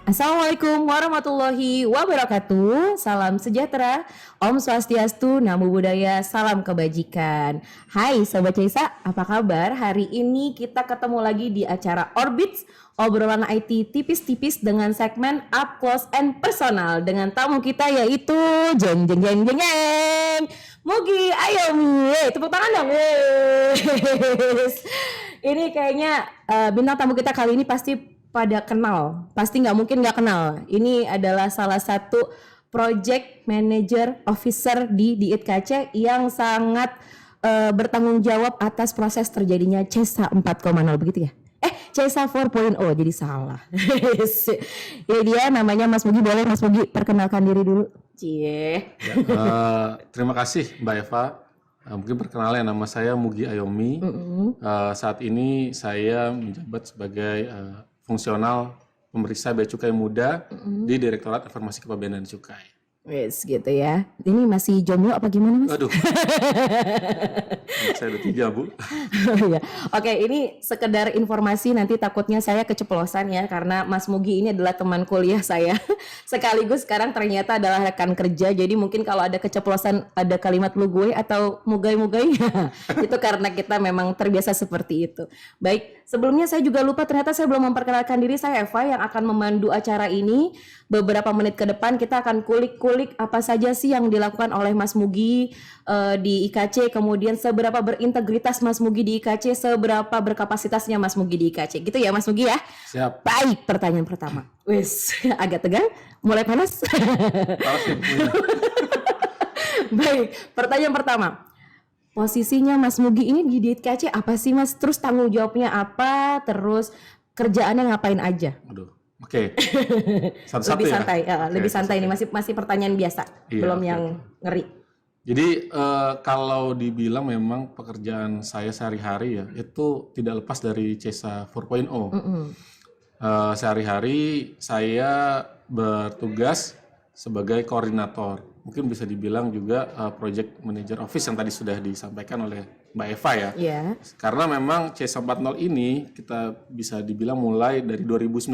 Assalamualaikum warahmatullahi wabarakatuh. Salam sejahtera, Om Swastiastu, Namo Buddhaya, salam kebajikan. Hai Sobat Caisa, apa kabar? Hari ini kita ketemu lagi di acara Orbits, obrolan IT tipis-tipis dengan segmen Up Close and Personal dengan tamu kita yaitu jeng jeng jeng jeng jeng Mugi Ayomi. Tepuk tangan dong. Ini kayaknya bintang tamu kita kali ini pasti pada kenal, pasti nggak mungkin nggak kenal. Ini adalah salah satu project manager officer di ITKC yang sangat bertanggung jawab atas proses terjadinya CESA 4.0 begitu ya? CESA 4.0 jadi salah. Ya dia namanya Mas Mugi, boleh Mas Mugi perkenalkan diri dulu. Cie. Ya, terima kasih Mbak Eva. Mungkin perkenalan, nama saya Mugi Ayomi. Saat ini saya menjabat sebagai fungsional pemeriksa Bea Cukai Muda di Direktorat Informasi Kepabeanan Cukai. Wes gitu ya. Ini masih jomblo apa gimana Mas? Aduh, saya udah 3 Bu. Ya. Oke, ini sekedar informasi, nanti takutnya saya keceplosan ya, karena Mas Mugi ini adalah teman kuliah saya. Sekaligus sekarang ternyata adalah rekan kerja, jadi mungkin kalau ada keceplosan ada kalimat lu gue atau mugai-mugai, itu karena kita memang terbiasa seperti itu. Baik, sebelumnya saya juga lupa, ternyata saya belum memperkenalkan diri. Saya Eva yang akan memandu acara ini. Beberapa menit ke depan kita akan kulik-kulik apa saja sih yang dilakukan oleh Mas Mugi di IKC, kemudian seberapa berintegritas Mas Mugi di IKC, seberapa berkapasitasnya Mas Mugi di IKC. Gitu ya Mas Mugi ya? Siap. Baik, pertanyaan pertama. Wes, agak tegang, mulai panas. Baik, pertanyaan pertama. Posisinya Mas Mugi ini di ITKC apa sih Mas? Terus tanggung jawabnya apa? Terus kerjaannya ngapain aja? Aduh. Oke. Satu-satu lebih ya? santai, lebih Oke, santai ini masih pertanyaan biasa, Iya, belum oke, yang ngeri. Jadi kalau dibilang memang pekerjaan saya sehari-hari ya, itu tidak lepas dari CESA 4.0. Sehari-hari saya bertugas sebagai koordinator. Mungkin bisa dibilang juga project manager office yang tadi sudah disampaikan oleh Mbak Eva ya. Iya. Karena memang CESA 4.0 ini kita bisa dibilang mulai dari 2019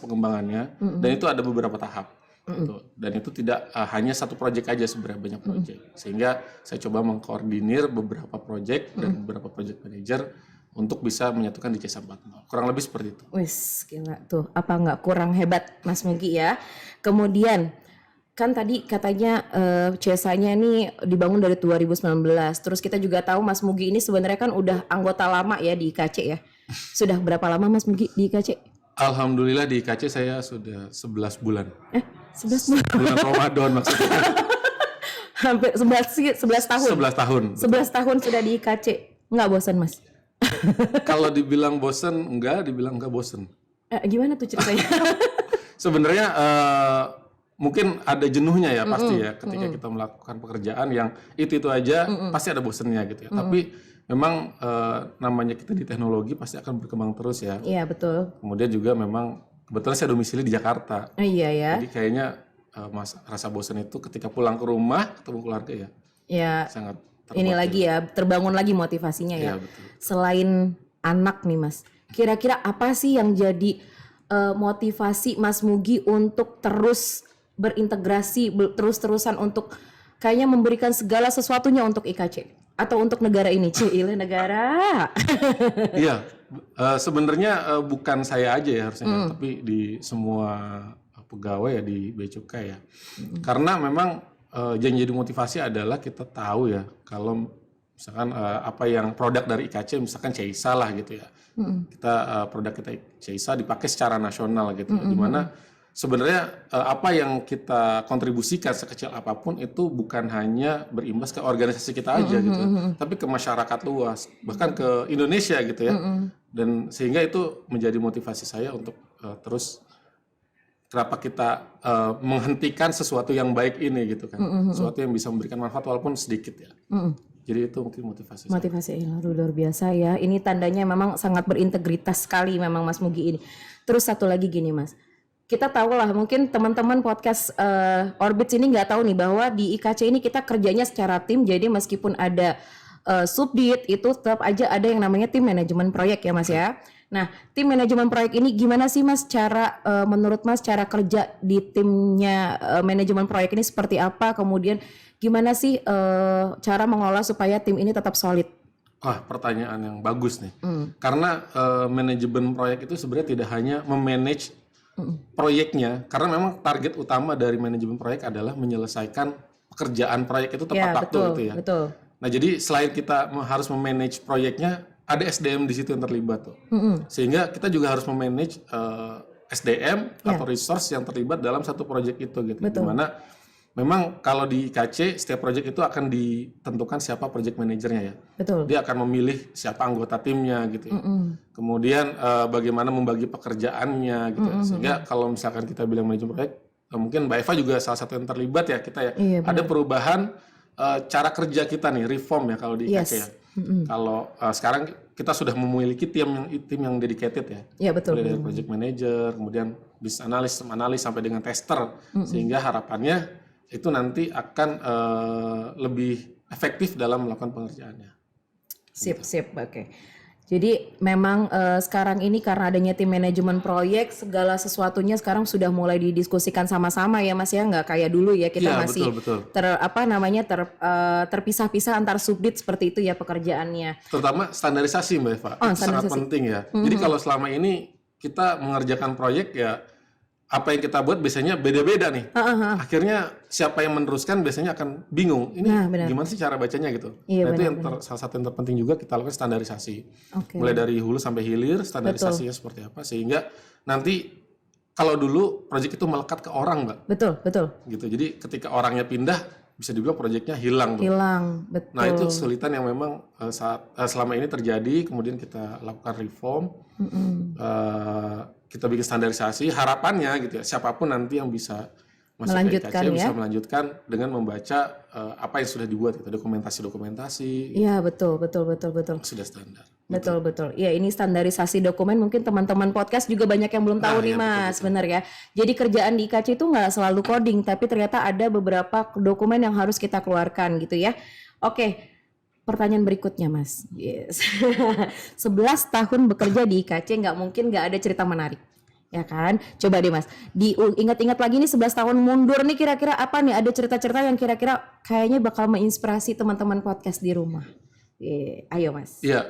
pengembangannya, dan itu ada beberapa tahap. Gitu. Dan itu tidak hanya satu proyek aja, sebenarnya banyak proyek. Sehingga saya coba mengkoordinir beberapa proyek dan beberapa project manager untuk bisa menyatukan di CESA 4.0. Kurang lebih seperti itu. Wis, gila tuh. Apa nggak kurang hebat Mas Mugi ya? Kemudian kan tadi katanya CESA-nya ini dibangun dari 2019. Terus kita juga tahu Mas Mugi ini sebenarnya kan udah anggota lama ya di IKC ya. Sudah berapa lama Mas Mugi di IKC? Alhamdulillah di IKC saya sudah 11 bulan. 11 bulan. Bulan Ramadan maksudnya. Hampir 11 tahun. 11 tahun. 11 tahun sudah di IKC. Nggak bosan Mas? Kalau dibilang bosen, dibilang enggak bosen. Gimana tuh ceritanya? Sebenarnya mungkin ada jenuhnya ya pasti ya ketika kita melakukan pekerjaan yang itu aja pasti ada bosennya gitu ya. Tapi memang namanya kita di teknologi pasti akan berkembang terus ya. Iya betul. Kemudian juga memang kebetulan saya domisili di Jakarta. Iya ya. Jadi kayaknya rasa bosen itu ketika pulang ke rumah ketemu keluarga ya. Ya. Sangat ini lagi ya, terbangun lagi motivasinya ya. Iya, betul. Selain anak nih Mas, kira-kira apa sih yang jadi motivasi Mas Mugi untuk terus berintegrasi, terus-terusan untuk kayaknya memberikan segala sesuatunya untuk IKC atau untuk negara ini? Cile negara. Iya, sebenarnya bukan saya aja ya harusnya, tapi di semua pegawai ya di Bea Cukai ya. Karena memang yang jadi motivasi adalah kita tahu ya kalau misalkan apa yang produk dari IKC misalkan CESA lah gitu ya. Kita produk kita CESA dipakai secara nasional gitu ya. Dimana sebenarnya apa yang kita kontribusikan sekecil apapun itu bukan hanya berimbas ke organisasi kita aja gitu ya, tapi ke masyarakat luas, bahkan ke Indonesia gitu ya. Dan sehingga itu menjadi motivasi saya untuk terus kenapa kita menghentikan sesuatu yang baik ini gitu kan. Sesuatu yang bisa memberikan manfaat walaupun sedikit ya. Jadi itu mungkin motivasi saya. Motivasi luar biasa ya. Ini tandanya memang sangat berintegritas sekali memang Mas Mugi ini. Terus satu lagi gini Mas. Kita tahu lah mungkin teman-teman podcast Orbits ini nggak tahu nih bahwa di IKC ini kita kerjanya secara tim. Jadi meskipun ada subdit itu tetap aja ada yang namanya tim manajemen proyek ya Mas ya. Nah, tim manajemen proyek ini gimana sih Mas cara menurut Mas cara kerja di timnya manajemen proyek ini seperti apa? Kemudian gimana sih cara mengelola supaya tim ini tetap solid? Wah, pertanyaan yang bagus nih. Karena manajemen proyek itu sebenarnya tidak hanya memanage proyeknya, karena memang target utama dari manajemen proyek adalah menyelesaikan pekerjaan proyek itu tepat waktu betul, gitu ya. betul. Nah, jadi selain kita harus memanage proyeknya, ada SDM di situ yang terlibat tuh. Sehingga kita juga harus memanage SDM atau resource yang terlibat dalam satu proyek itu gitu. Dimana memang kalau di IKC setiap proyek itu akan ditentukan siapa project manajernya ya. Betul. Dia akan memilih siapa anggota timnya gitu ya. Kemudian bagaimana membagi pekerjaannya gitu. Sehingga kalau misalkan kita bilang manajemen proyek, mungkin Mbak Eva juga salah satu yang terlibat ya kita ya. Iya, ada perubahan cara kerja kita nih, reform ya kalau di IKC ya. Kalau sekarang kita sudah memiliki tim yang dedicated ya. Iya, betul. Mulai dari project manager, kemudian business analis sampai dengan tester, sehingga harapannya itu nanti akan lebih efektif dalam melakukan pengerjaannya. Sip, oke. Jadi memang sekarang ini karena adanya tim manajemen proyek, segala sesuatunya sekarang sudah mulai didiskusikan sama-sama ya Mas ya, nggak kayak dulu ya kita masih betul. terpisah-pisah antar subdit seperti itu ya pekerjaannya. Terutama standarisasi Mbak Eva, itu sangat penting ya. Jadi kalau selama ini kita mengerjakan proyek ya, apa yang kita buat biasanya beda-beda nih. Akhirnya siapa yang meneruskan biasanya akan bingung. Ini gimana sih cara bacanya gitu. Iya, itu yang salah satu yang terpenting juga kita lakukan standarisasi. Mulai dari hulu sampai hilir standarisasinya seperti apa. Sehingga nanti kalau dulu proyek itu melekat ke orang Mbak. Betul. Gitu. Jadi ketika orangnya pindah bisa dibilang proyeknya hilang. Betul. Nah itu kesulitan yang memang selama ini terjadi. Kemudian kita lakukan reform. Kita bikin standarisasi, harapannya gitu ya, siapapun nanti yang bisa masuk melanjutkan ke IKC bisa melanjutkan dengan membaca apa yang sudah dibuat gitu, dokumentasi. Iya, betul. Sudah standar. Betul. Ya, ini standarisasi dokumen mungkin teman-teman podcast juga banyak yang belum tahu nih Mas, benar ya. Jadi kerjaan di IKC itu nggak selalu coding, tapi ternyata ada beberapa dokumen yang harus kita keluarkan gitu ya. Oke. Pertanyaan berikutnya Mas, 11 tahun bekerja di IKC nggak mungkin nggak ada cerita menarik, ya kan? Coba deh Mas, ingat-ingat lagi nih 11 tahun mundur nih kira-kira apa nih? Ada cerita-cerita yang kira-kira kayaknya bakal menginspirasi teman-teman podcast di rumah. Ayo Mas. Iya,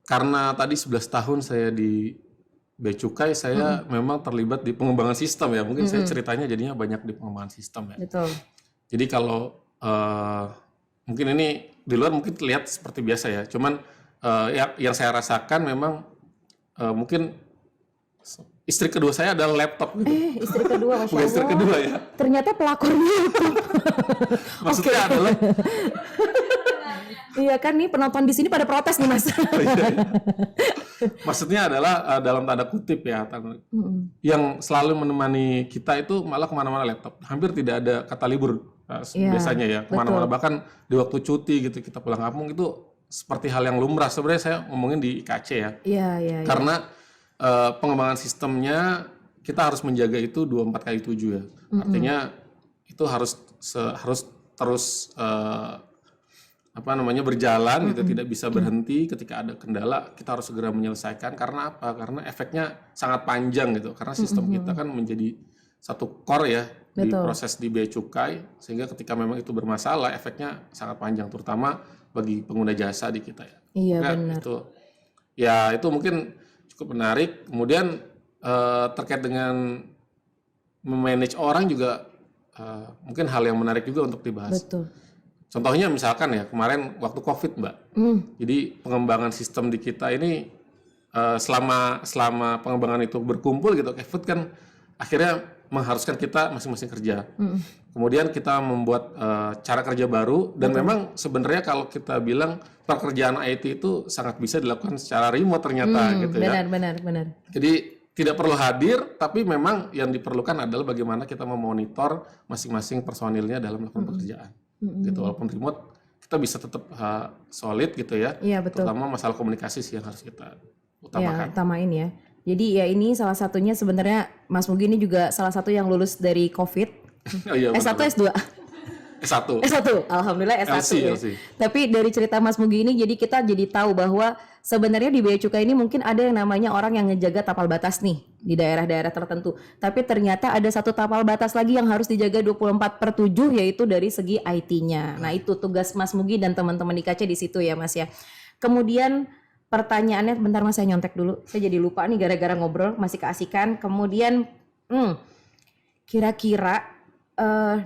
karena tadi 11 tahun saya di Bea Cukai, saya memang terlibat di pengembangan sistem ya. Mungkin saya ceritanya jadinya banyak di pengembangan sistem ya. Betul. Jadi kalau mungkin ini di luar mungkin terlihat seperti biasa ya, cuman yang saya rasakan memang mungkin istri kedua saya adalah laptop gitu. Istri kedua, Masya Allah. Istri kedua ya. Ternyata pelakornya itu. Maksudnya adalah iya kan nih penonton di sini pada protes nih Mas. Maksudnya adalah dalam tanda kutip ya, yang selalu menemani kita itu malah kemana-mana laptop. Hampir tidak ada kata libur biasanya ya, kemana-mana. Bahkan di waktu cuti gitu kita pulang kampung itu seperti hal yang lumrah. Sebenarnya saya ngomongin di IKC ya. Iya. Karena pengembangan sistemnya kita harus menjaga itu 24/7 ya. Artinya itu harus terus berjalan gitu, tidak bisa berhenti. Ketika ada kendala kita harus segera menyelesaikan. Karena apa? Karena efeknya sangat panjang gitu. Karena sistem kita kan menjadi satu core ya di proses di Bea Cukai, sehingga ketika memang itu bermasalah efeknya sangat panjang, terutama bagi pengguna jasa di kita ya. Iya, benar. Itu mungkin cukup menarik. Kemudian terkait dengan memanage orang juga mungkin hal yang menarik juga untuk dibahas. Betul. Contohnya misalkan ya kemarin waktu COVID Mbak, jadi pengembangan sistem di kita ini selama pengembangan itu berkumpul gitu, COVID kan akhirnya mengharuskan kita masing-masing kerja. Kemudian kita membuat cara kerja baru dan memang sebenarnya kalau kita bilang pekerjaan IT itu sangat bisa dilakukan secara remote ternyata gitu ya. Benar. Jadi tidak perlu hadir, tapi memang yang diperlukan adalah bagaimana kita memonitor masing-masing personilnya dalam melakukan pekerjaan. Gitu, walaupun remote kita bisa tetap solid gitu ya. Iya, betul. Terutama masalah komunikasi sih yang harus kita utamakan. Ya, utamain ya. Jadi ya ini salah satunya sebenarnya Mas Mugi ini juga salah satu yang lulus dari COVID. Oh, iya, S1 S2. S1. S1, alhamdulillah S1 LC, ya. LC. Tapi dari cerita Mas Mugi ini jadi kita jadi tahu bahwa sebenarnya di Bea Cukai ini mungkin ada yang namanya orang yang ngejaga tapal batas nih di daerah-daerah tertentu. Tapi ternyata ada satu tapal batas lagi yang harus dijaga 24/7 yaitu dari segi IT-nya. Nah, itu tugas Mas Mugi dan teman-teman di KC di situ ya, Mas ya. Kemudian pertanyaannya, bentar Mas, saya nyontek dulu. Saya jadi lupa nih gara-gara ngobrol, masih keasikan. Kemudian kira-kira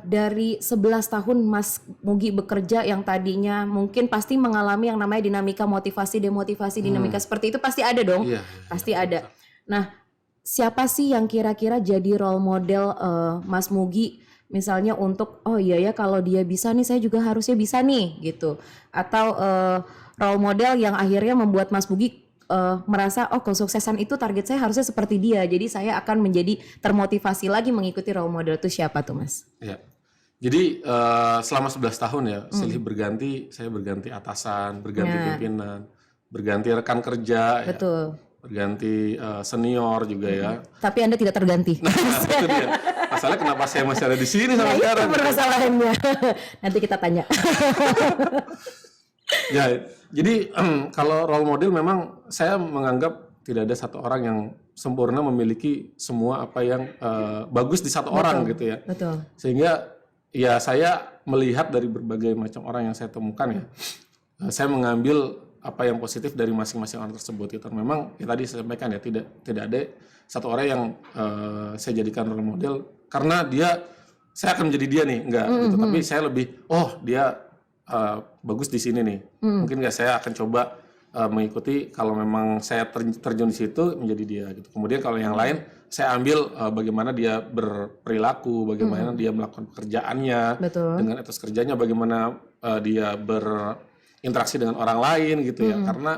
dari 11 tahun Mas Mugi bekerja yang tadinya mungkin pasti mengalami yang namanya dinamika motivasi, demotivasi, dinamika seperti itu pasti ada dong. Iya, Pasti ada. Nah, siapa sih yang kira-kira jadi role model Mas Mugi misalnya untuk oh iya ya kalau dia bisa nih saya juga harusnya bisa nih gitu. Atau role model yang akhirnya membuat Mas Mugi merasa oh kesuksesan itu target saya harusnya seperti dia, jadi saya akan menjadi termotivasi lagi mengikuti role model itu. Siapa tuh Mas? Ya. Jadi selama 11 tahun ya silih berganti, saya berganti atasan, berganti pimpinan, berganti rekan kerja, Betul. ya, berganti senior juga ya. Tapi Anda tidak terganti. Itu dia. Masalahnya kenapa saya masih ada di sini sampai sekarang? Itu permasalahannya. Nanti kita tanya. Ya, jadi kalau role model memang saya menganggap tidak ada satu orang yang sempurna memiliki semua apa yang bagus di satu orang gitu ya. Betul. Sehingga ya saya melihat dari berbagai macam orang yang saya temukan ya, saya mengambil apa yang positif dari masing-masing orang tersebut itu. Memang ya tadi saya sampaikan ya tidak ada satu orang yang saya jadikan role model karena saya akan menjadi dia nih, enggak gitu. Tapi saya lebih dia bagus di sini nih. Mungkin nggak saya akan coba mengikuti kalau memang saya terjun di situ menjadi dia gitu. Kemudian kalau yang lain saya ambil bagaimana dia berperilaku, bagaimana dia melakukan pekerjaannya, Betul. dengan etos kerjanya, bagaimana dia berinteraksi dengan orang lain gitu ya. Karena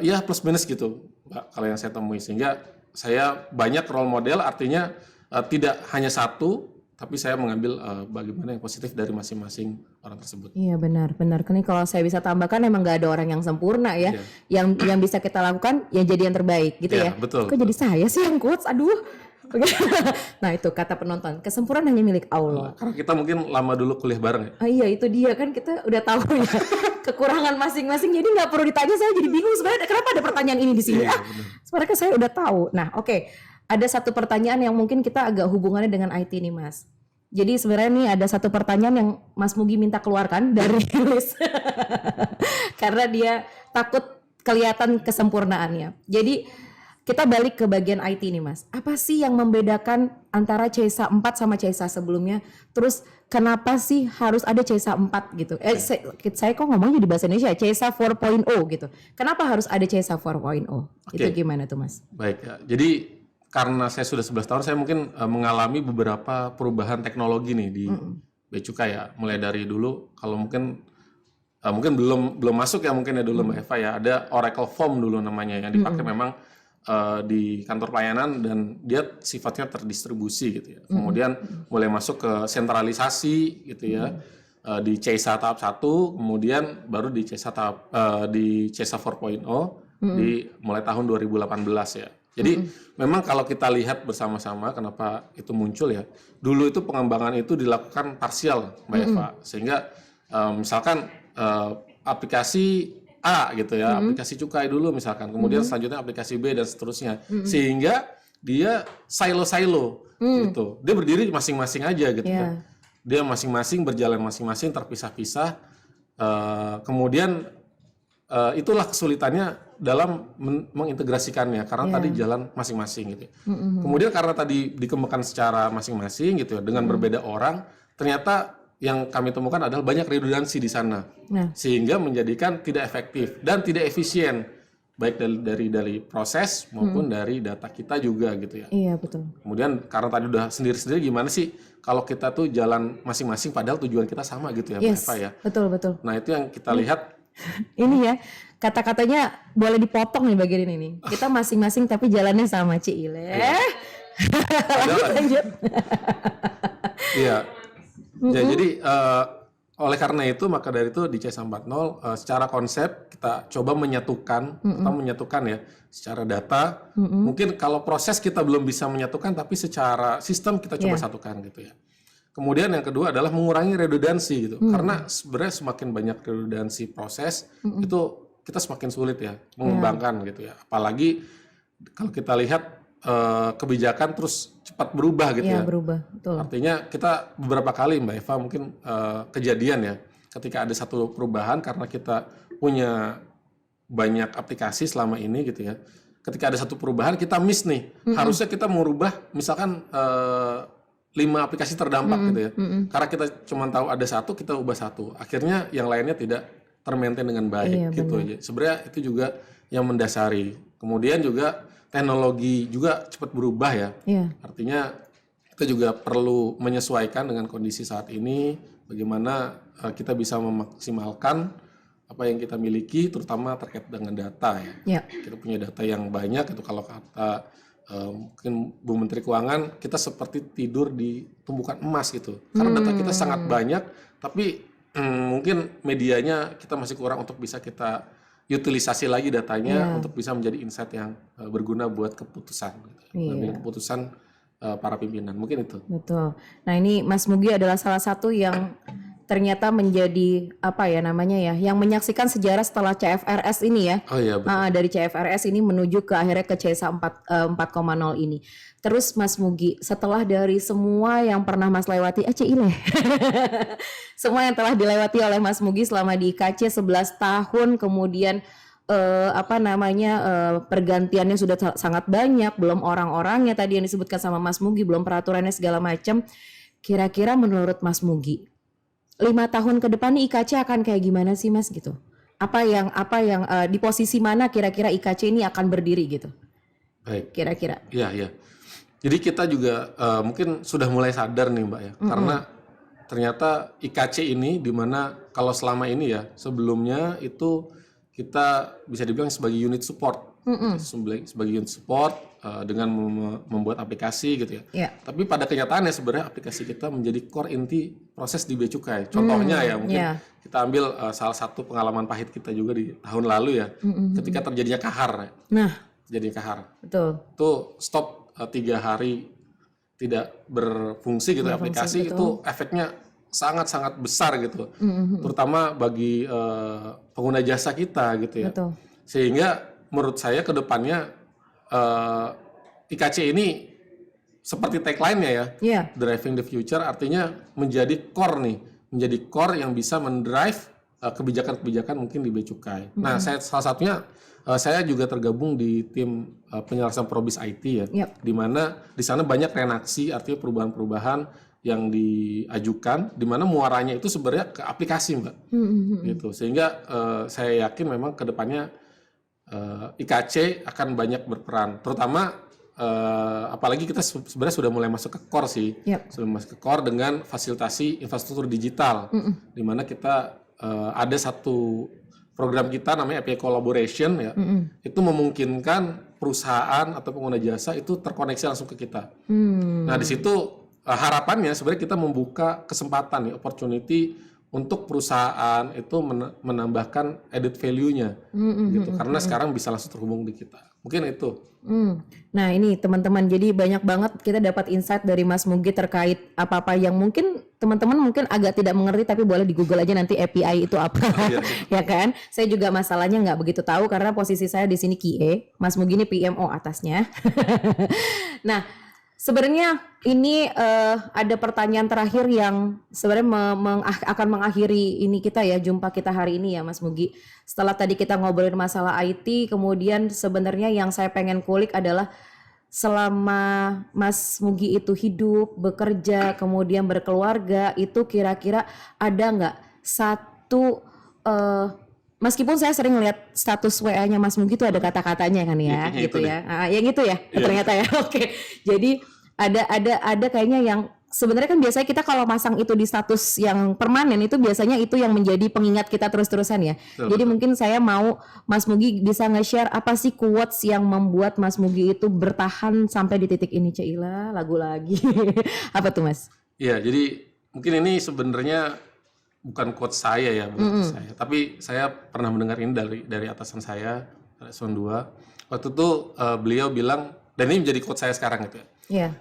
ya plus minus gitu kalau yang saya temui, sehingga saya banyak role model, artinya tidak hanya satu, tapi saya mengambil bagaimana yang positif dari masing-masing orang tersebut. Iya benar. Ini kalau saya bisa tambahkan emang nggak ada orang yang sempurna ya. Iya. Yang bisa kita lakukan ya jadi yang terbaik gitu Iya, ya. betul. Kok jadi saya sih yang quotes? Aduh. Nah itu kata penonton, kesempurnaan hanya milik Allah. Karena kita mungkin lama dulu kuliah bareng ya. Iya itu dia kan, kita udah tahu ya kekurangan masing-masing, jadi nggak perlu ditanya. Saya jadi bingung sebenarnya kenapa ada pertanyaan ini di sini. Iya, Sebenarnya saya udah tahu. Nah oke. Ada satu pertanyaan yang mungkin kita agak hubungannya dengan IT nih Mas. Jadi sebenarnya nih ada satu pertanyaan yang Mas Mugi minta keluarkan dari list. Karena dia takut kelihatan kesempurnaannya. Jadi kita balik ke bagian IT nih Mas. Apa sih yang membedakan antara CESA 4 sama CESA sebelumnya? Terus kenapa sih harus ada CESA 4 gitu? Saya kok ngomongnya di bahasa Indonesia, CESA 4.0 gitu. Kenapa harus ada CESA 4.0? Itu gimana tuh Mas? Baik ya. Jadi karena saya sudah 11 tahun, saya mungkin mengalami beberapa perubahan teknologi nih di Bea Cukai ya. Mulai dari dulu, kalau mungkin belum masuk ya mungkin ya dulu Mbak Eva ya, ada Oracle Form dulu namanya yang dipakai memang di kantor pelayanan dan dia sifatnya terdistribusi gitu ya. Kemudian mulai masuk ke sentralisasi gitu ya. Di CESA tahap 1, kemudian baru di CESA di CESA 4.0 di mulai tahun 2018 ya. Jadi memang kalau kita lihat bersama-sama kenapa itu muncul ya, dulu itu pengembangan itu dilakukan parsial Mbak Eva, sehingga misalkan aplikasi A gitu ya, aplikasi cukai dulu misalkan, kemudian selanjutnya aplikasi B dan seterusnya, sehingga dia silo-silo gitu, dia berdiri masing-masing aja gitu kan, dia masing-masing berjalan masing-masing terpisah-pisah, kemudian itulah kesulitannya dalam mengintegrasikannya karena tadi jalan masing-masing gitu. Kemudian karena tadi dikembangkan secara masing-masing gitu ya, dengan berbeda orang, ternyata yang kami temukan adalah banyak redundansi di sana. Sehingga menjadikan tidak efektif dan tidak efisien baik dari proses maupun dari data kita juga gitu ya. Iya betul. Kemudian karena tadi udah sendiri-sendiri, gimana sih kalau kita tuh jalan masing-masing padahal tujuan kita sama gitu ya Mbak Eva ya. Betul. Nah, itu yang kita lihat. Ini ya, kata-katanya boleh dipotong nih bagian ini. Kita masing-masing tapi jalannya sama, Cile. Lanjut. Iya. Ya, jadi oleh karena itu maka dari itu di CESA 4.0 secara konsep kita coba menyatukan ya secara data. Mungkin kalau proses kita belum bisa menyatukan, tapi secara sistem kita coba satukan gitu ya. Kemudian yang kedua adalah mengurangi redundansi gitu. Karena sebenarnya semakin banyak redundansi proses itu kita semakin sulit ya mengembangkan gitu ya. Apalagi kalau kita lihat kebijakan terus cepat berubah gitu Iya, ya. berubah. Betul. Artinya kita beberapa kali Mbak Eva mungkin kejadian ya ketika ada satu perubahan karena kita punya banyak aplikasi selama ini gitu ya. Ketika ada satu perubahan kita miss nih. Harusnya kita merubah misalkan 5 aplikasi terdampak gitu ya. Karena kita cuma tahu ada satu, kita ubah satu. Akhirnya yang lainnya tidak termaintain dengan baik gitu aja. Sebenarnya itu juga yang mendasari. Kemudian juga teknologi juga cepat berubah ya. Artinya kita juga perlu menyesuaikan dengan kondisi saat ini. Bagaimana kita bisa memaksimalkan apa yang kita miliki, terutama terkait dengan data ya. Kita punya data yang banyak itu kalau kata mungkin Bu Menteri Keuangan, kita seperti tidur di tumpukan emas gitu. Karena data kita sangat banyak, tapi mungkin medianya kita masih kurang untuk bisa kita utilisasi lagi datanya untuk bisa menjadi insight yang berguna buat keputusan, keputusan para pimpinan. Mungkin itu. Betul. Nah ini Mas Mugi adalah salah satu yang ternyata menjadi apa ya namanya ya, yang menyaksikan sejarah setelah CFRS ini ya. Oh iya betul. Dari CFRS ini menuju ke akhirnya ke CSA 4.0 ini. Terus Mas Mugi, setelah dari semua yang pernah Mas lewati, Cile. Semua yang telah dilewati oleh Mas Mugi selama di IKC 11 tahun, kemudian pergantiannya sudah sangat banyak, belum orang-orangnya tadi yang disebutkan sama Mas Mugi, belum peraturannya segala macam. Kira-kira menurut Mas Mugi, 5 tahun ke depan nih IKC akan kayak gimana sih Mas gitu? Apa yang di posisi mana kira-kira IKC ini akan berdiri gitu? Baik. Kira-kira. Iya. Jadi kita juga mungkin sudah mulai sadar nih Mbak ya, karena ternyata IKC ini dimana kalau selama ini ya sebelumnya itu kita bisa dibilang sebagai unit support, sebagai unit support dengan membuat aplikasi gitu ya. Tapi pada kenyataannya sebenarnya aplikasi kita menjadi core inti proses di Bea Cukai. Contohnya ya mungkin kita ambil salah satu pengalaman pahit kita juga di tahun lalu ya, ketika terjadinya kahar. Jadi kahar. Betul. Itu stop 3 hari tidak berfungsi gitu aplikasi, itu efeknya sangat-sangat besar gitu. Terutama bagi pengguna jasa kita gitu ya. Betul. Sehingga menurut saya ke depannya IKC ini seperti tagline-nya ya, driving the future, artinya menjadi core yang bisa mendrive kebijakan-kebijakan mungkin di Bea Cukai. Nah, salah satunya saya juga tergabung di tim penyelesaian Probis IT ya, di mana di sana banyak reaksi, artinya perubahan-perubahan yang diajukan, di mana muaranya itu sebenarnya ke aplikasi Mbak, gitu. Sehingga saya yakin memang kedepannya IKC akan banyak berperan, terutama apalagi kita sebenarnya sudah mulai masuk ke core sih, sudah masuk ke core dengan fasilitasi infrastruktur digital, di mana kita ada satu program kita namanya API Collaboration ya, itu memungkinkan perusahaan atau pengguna jasa itu terkoneksi langsung ke kita. Nah di situ harapannya sebenarnya kita membuka kesempatan ya, opportunity untuk perusahaan itu menambahkan added value-nya, gitu. Karena sekarang bisa langsung terhubung di kita. Mungkin itu. Nah ini teman-teman, jadi banyak banget kita dapat insight dari Mas Mugi terkait apa-apa yang mungkin teman-teman mungkin agak tidak mengerti, tapi boleh di Google aja nanti API itu apa. Ya kan? Saya juga masalahnya nggak begitu tahu karena posisi saya di sini QA, Mas Mugi ini PMO atasnya. Nah sebenarnya ini ada pertanyaan terakhir yang sebenarnya akan mengakhiri ini kita ya, jumpa kita hari ini ya Mas Mugi. Setelah tadi kita ngobrolin masalah IT, kemudian sebenarnya yang saya pengen kulik adalah selama Mas Mugi itu hidup, bekerja, kemudian berkeluarga, itu kira-kira ada nggak satu meskipun saya sering lihat status WA-nya Mas Mugi itu ada kata-katanya kan ya, gitu ya. Yang itu ya, ternyata ya. Oke. Jadi ada kayaknya yang sebenarnya kan biasanya kita kalau masang itu di status yang permanen itu biasanya itu yang menjadi pengingat kita terus-terusan ya. Jadi mungkin saya mau Mas Mugi bisa nge-share apa sih quotes yang membuat Mas Mugi itu bertahan sampai di titik ini. Cila, lagu lagi. Apa tuh Mas? Iya, jadi mungkin ini sebenarnya bukan quote saya ya, saya. Tapi saya pernah mendengar ini dari atasan saya, Son 2. Waktu itu beliau bilang, dan ini menjadi quote saya sekarang gitu ya.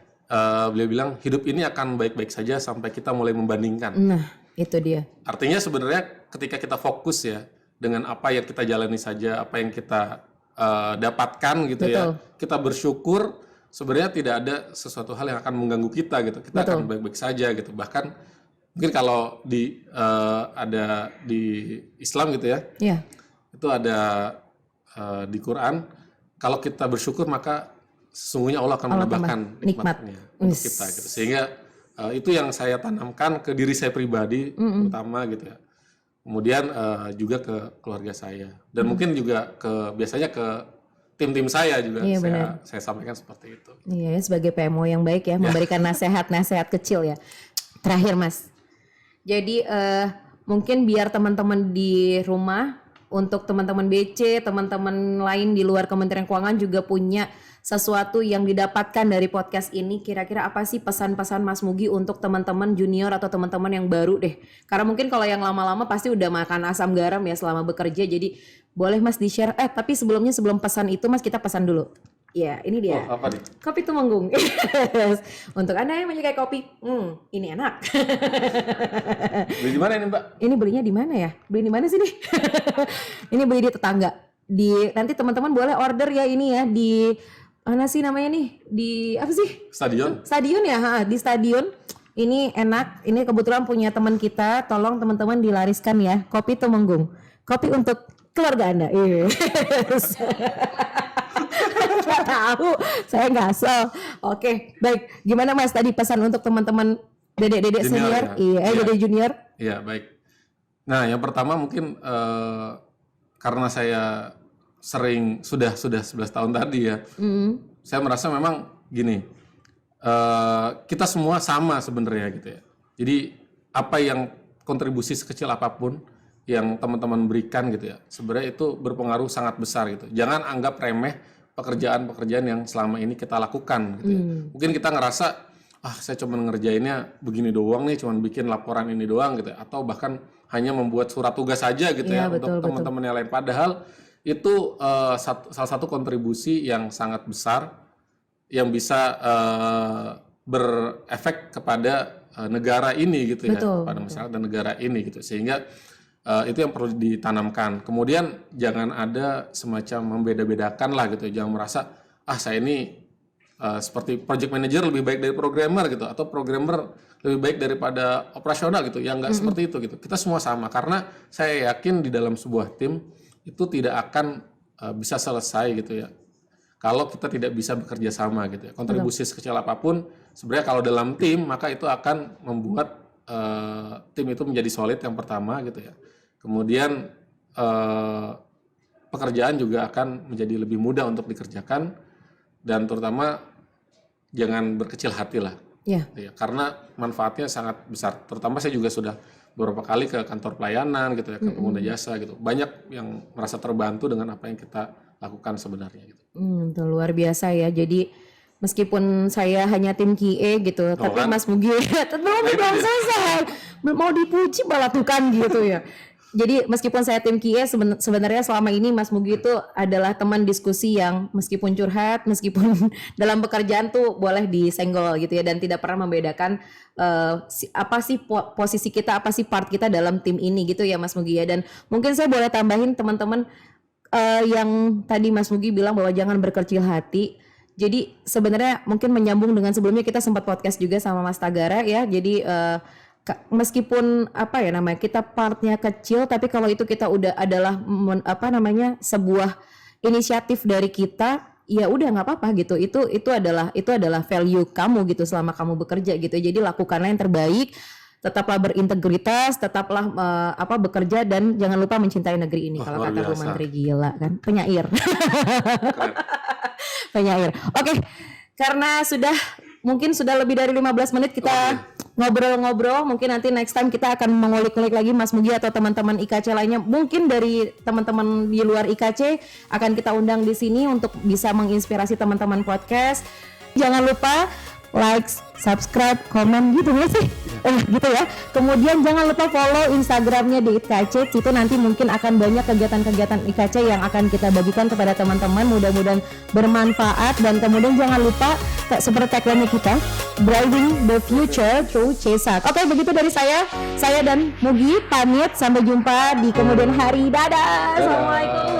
beliau bilang hidup ini akan baik-baik saja sampai kita mulai membandingkan. Nah, itu dia. Artinya sebenarnya ketika kita fokus ya dengan apa yang kita jalani saja, apa yang kita dapatkan gitu. Betul. Ya, kita bersyukur. Sebenarnya tidak ada sesuatu hal yang akan mengganggu kita gitu. Kita Betul. Akan baik-baik saja gitu. Bahkan mungkin kalau ada di Islam gitu ya, itu ada di Quran, kalau kita bersyukur maka sesungguhnya Allah akan menambahkan nikmatnya untuk kita gitu. Sehingga itu yang saya tanamkan ke diri saya pribadi terutama gitu ya. Kemudian juga ke keluarga saya dan mungkin juga biasanya ke tim-tim saya juga saya sampaikan seperti itu. Iya, sebagai PMO yang baik ya, memberikan nasihat-nasihat kecil ya. Terakhir Mas, jadi mungkin biar teman-teman di rumah, untuk teman-teman BC, teman-teman lain di luar Kementerian Keuangan juga punya sesuatu yang didapatkan dari podcast ini. Kira-kira apa sih pesan-pesan Mas Mugi untuk teman-teman junior atau teman-teman yang baru deh? Karena mungkin kalau yang lama-lama pasti udah makan asam garam ya selama bekerja. Jadi boleh Mas di-share. Tapi sebelum pesan itu Mas, kita pesan dulu. Ya, ini dia. Oh, apa nih? Kopi Tumenggung. Untuk Anda yang menyukai kopi, ini enak. Beli di mana ini, Mbak? Ini belinya di mana ya? Beli di mana sih nih? Ini beli di tetangga. Nanti teman-teman boleh order ya ini ya di mana sih namanya nih? Di apa sih? Stadion. Stadion ya, di stadion. Ini enak. Ini kebetulan punya teman kita. Tolong teman-teman dilariskan ya. Kopi Tumenggung. Kopi untuk keluarga Anda. Nggak tahu, saya nggak asal. Oke, baik. Gimana Mas tadi pesan untuk teman-teman dedek-dedek senior? Ya. Dedek junior? Iya, baik. Nah, yang pertama mungkin karena saya sudah 11 tahun tadi ya, saya merasa memang gini, kita semua sama sebenarnya gitu ya. Jadi apa yang kontribusi sekecil apapun yang teman-teman berikan gitu ya, sebenarnya itu berpengaruh sangat besar gitu. Jangan anggap remeh pekerjaan-pekerjaan yang selama ini kita lakukan gitu ya. Mungkin kita ngerasa saya cuma ngerjainnya begini doang nih, cuma bikin laporan ini doang gitu ya. Atau bahkan hanya membuat surat tugas saja gitu ya untuk teman-teman yang lain. Padahal itu salah satu kontribusi yang sangat besar yang bisa berefek kepada negara ini gitu ya, kepada masyarakat dan negara ini gitu. Sehingga itu yang perlu ditanamkan. Kemudian jangan ada semacam membeda-bedakan lah gitu. Jangan merasa saya ini seperti project manager lebih baik dari programmer gitu, atau programmer lebih baik daripada operasional gitu. Yang nggak seperti itu gitu. Kita semua sama karena saya yakin di dalam sebuah tim itu tidak akan bisa selesai gitu ya kalau kita tidak bisa bekerja sama gitu ya. Kontribusi sekecil apapun sebenarnya kalau dalam tim maka itu akan membuat tim itu menjadi solid yang pertama gitu ya. Kemudian pekerjaan juga akan menjadi lebih mudah untuk dikerjakan dan terutama jangan berkecil hati lah. Ya, karena manfaatnya sangat besar. Terutama saya juga sudah beberapa kali ke kantor pelayanan gitu ya, ke pengguna jasa gitu. Banyak yang merasa terbantu dengan apa yang kita lakukan sebenarnya gitu. Itu luar biasa ya. Jadi meskipun saya hanya tim QA gitu, tapi kan? Mas Mugi belum selesai. Mau dipuji malah tuh kan gitu ya. Jadi meskipun saya tim QA, sebenarnya selama ini Mas Mugi itu adalah teman diskusi yang meskipun curhat, meskipun dalam pekerjaan tuh boleh disenggol gitu ya, dan tidak pernah membedakan apa sih posisi kita, apa sih part kita dalam tim ini gitu ya Mas Mugi ya. Dan mungkin saya boleh tambahin teman-teman yang tadi Mas Mugi bilang bahwa jangan berkecil hati. Jadi sebenarnya mungkin menyambung dengan sebelumnya kita sempat podcast juga sama Mas Tagara ya. Jadi meskipun kita partnya kecil, tapi kalau itu kita udah adalah sebuah inisiatif dari kita, ya udah nggak apa-apa gitu. Itu adalah value kamu gitu selama kamu bekerja gitu. Jadi lakukanlah yang terbaik, tetaplah berintegritas, tetaplah bekerja, dan jangan lupa mencintai negeri ini. Kalau kata Bu Menteri, gila kan, penyair. Penyair. Oke, karena mungkin sudah lebih dari 15 menit kita ngobrol-ngobrol. Mungkin nanti next time kita akan mengulik-ulik lagi Mas Mugi atau teman-teman IKC lainnya. Mungkin dari teman-teman di luar IKC akan kita undang di sini untuk bisa menginspirasi teman-teman podcast. Jangan lupa like, subscribe, komen gitu ya sih. gitu ya. Kemudian jangan lupa follow Instagramnya di IKC, itu nanti mungkin akan banyak kegiatan-kegiatan IKC yang akan kita bagikan kepada teman-teman, mudah-mudahan bermanfaat. Dan kemudian jangan lupa seperti tagline kita, driving the future through CESAK. Oke, begitu dari saya dan Mugi pamit, sampai jumpa di kemudian hari. Dadah. Assalamualaikum.